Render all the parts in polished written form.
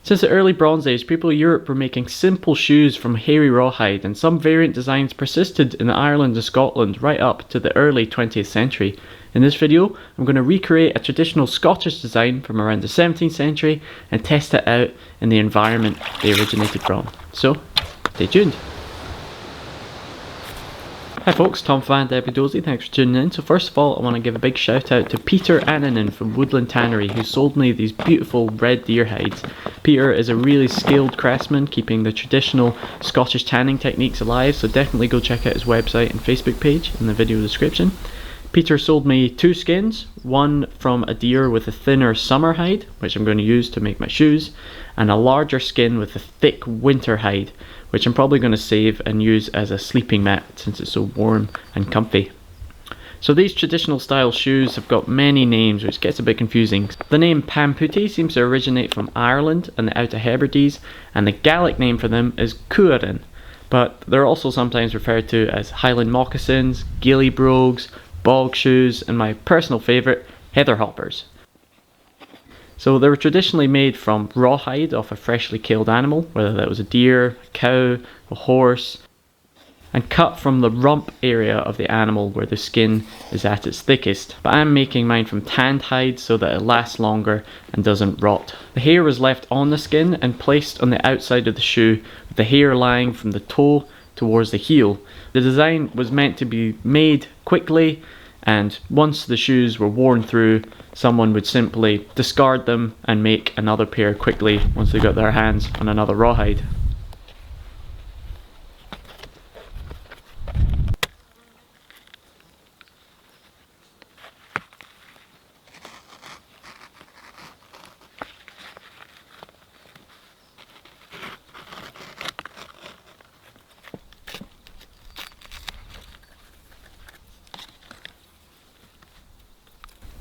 Since the early Bronze Age, people of Europe were making simple shoes from hairy rawhide, and some variant designs persisted in Ireland and Scotland right up to the early 20th century. In this video, I'm going to recreate a traditional Scottish design from around the 17th century and test it out in the environment they originated from. So, stay tuned. Hi folks, Tom fandabidozi, thanks for tuning in. So first of all, I want to give a big shout out to Peter Annanen from Woodland Tannery, who sold me these beautiful red deer hides. Peter is a really skilled craftsman, keeping the traditional Scottish tanning techniques alive, so definitely go check out his website and Facebook page in the video description. Peter sold me two skins, one from a deer with a thinner summer hide, which I'm going to use to make my shoes, and a larger skin with a thick winter hide, which I'm probably going to save and use as a sleeping mat since it's so warm and comfy. So these traditional style shoes have got many names, which gets a bit confusing. The name Pamputi seems to originate from Ireland and the Outer Hebrides, and the Gaelic name for them is Cuaran, but they're also sometimes referred to as Highland moccasins, ghillie brogues, bog shoes, and my personal favourite, heather hoppers. So they were traditionally made from rawhide off a freshly killed animal, whether that was a deer, a cow, a horse, and cut from the rump area of the animal where the skin is at its thickest. But I'm making mine from tanned hide so that it lasts longer and doesn't rot. The hair was left on the skin and placed on the outside of the shoe, with the hair lying from the toe towards the heel. The design was meant to be made quickly, and once the shoes were worn through, someone would simply discard them and make another pair quickly once they got their hands on another rawhide.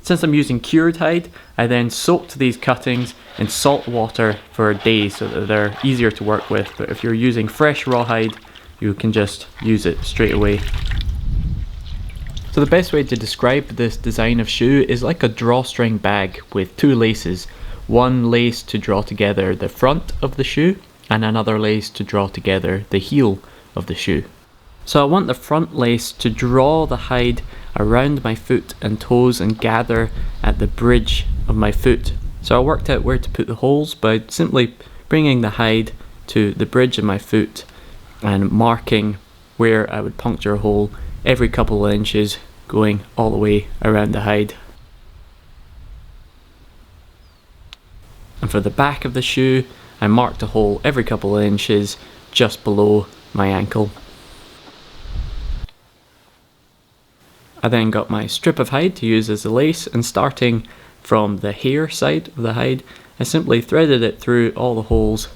Since I'm using cured hide, I then soaked these cuttings in salt water for a day so that they're easier to work with, but if you're using fresh rawhide, you can just use it straight away. So the best way to describe this design of shoe is like a drawstring bag with two laces. One lace to draw together the front of the shoe, and another lace to draw together the heel of the shoe. So I want the front lace to draw the hide around my foot and toes and gather at the bridge of my foot. So I worked out where to put the holes by simply bringing the hide to the bridge of my foot and marking where I would puncture a hole every couple of inches, going all the way around the hide. And for the back of the shoe, I marked a hole every couple of inches just below my ankle. I then got my strip of hide to use as a lace, and starting from the hair side of the hide, I simply threaded it through all the holes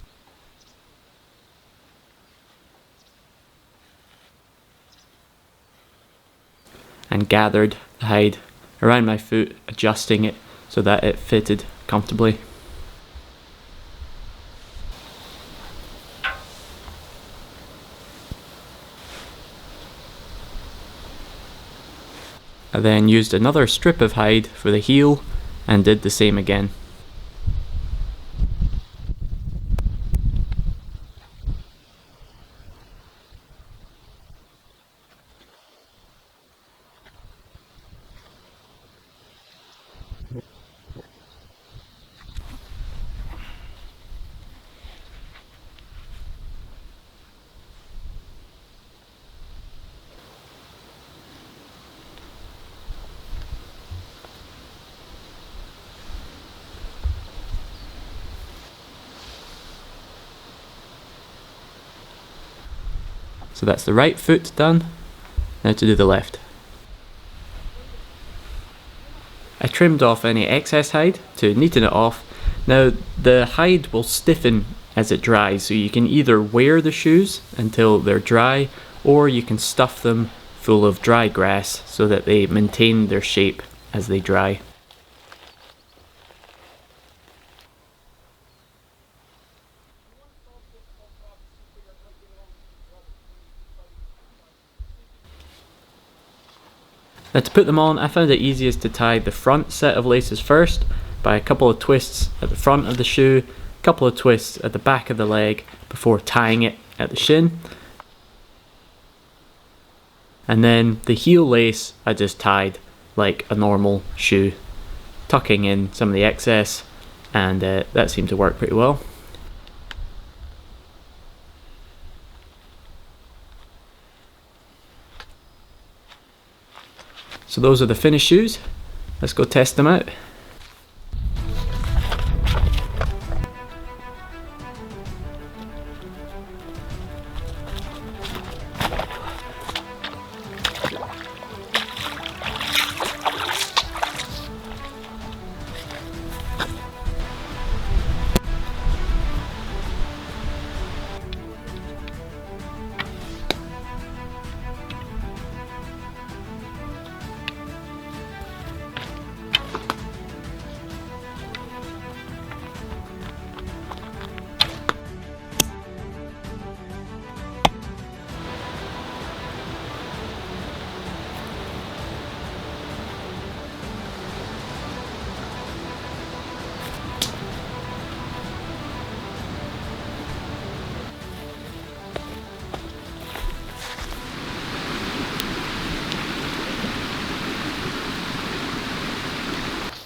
and gathered the hide around my foot, adjusting it so that it fitted comfortably. I then used another strip of hide for the heel and did the same again. So that's the right foot done. Now to do the left. I trimmed off any excess hide to neaten it off. Now the hide will stiffen as it dries, so you can either wear the shoes until they're dry, or you can stuff them full of dry grass so that they maintain their shape as they dry. Now to put them on, I found it easiest to tie the front set of laces first by a couple of twists at the front of the shoe, couple of twists at the back of the leg before tying it at the shin. And then the heel lace I just tied like a normal shoe, tucking in some of the excess, and that seemed to work pretty well. So those are the finished shoes. Let's go test them out.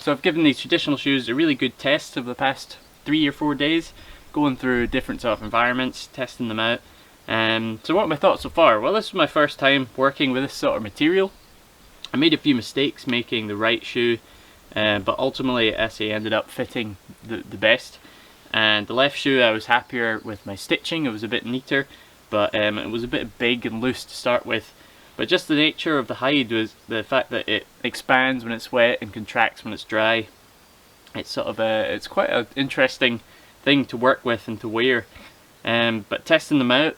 So I've given these traditional shoes a really good test over the past 3 or 4 days, going through different sort of environments, testing them out. So what are my thoughts so far? Well, this is my first time working with this sort of material. I made a few mistakes making the right shoe, but ultimately it actually ended up fitting the best. And the left shoe, I was happier with my stitching. It was a bit neater, but it was a bit big and loose to start with. But just the nature of the hide was the fact that it expands when it's wet and contracts when it's dry. It's sort of it's quite an interesting thing to work with and to wear. But testing them out,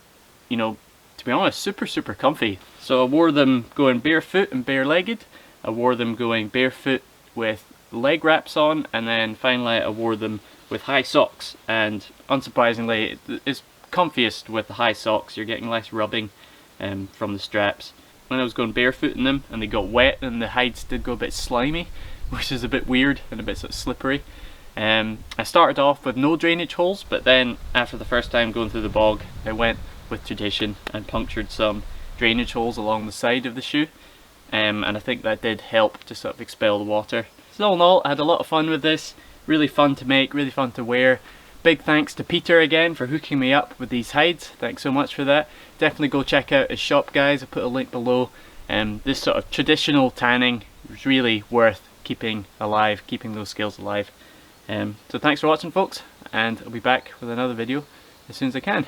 you know, to be honest, super comfy. So I wore them going barefoot and bare-legged. I wore them going barefoot with leg wraps on, and then finally I wore them with high socks. And unsurprisingly, it's comfiest with the high socks. You're getting less rubbing from the straps. When I was going barefoot in them and they got wet and the hides did go a bit slimy, which is a bit weird and a bit sort of slippery. I started off with no drainage holes, but then after the first time going through the bog, I went with tradition and punctured some drainage holes along the side of the shoe, and I think that did help to sort of expel the water. So all in all, I had a lot of fun with this. Really fun to make, really fun to wear. Big thanks to Peter again for hooking me up with these hides. Thanks so much for that. Definitely go check out his shop, guys. I'll put a link below. This sort of traditional tanning is really worth keeping alive, keeping those skills alive. So thanks for watching, folks, and I'll be back with another video as soon as I can.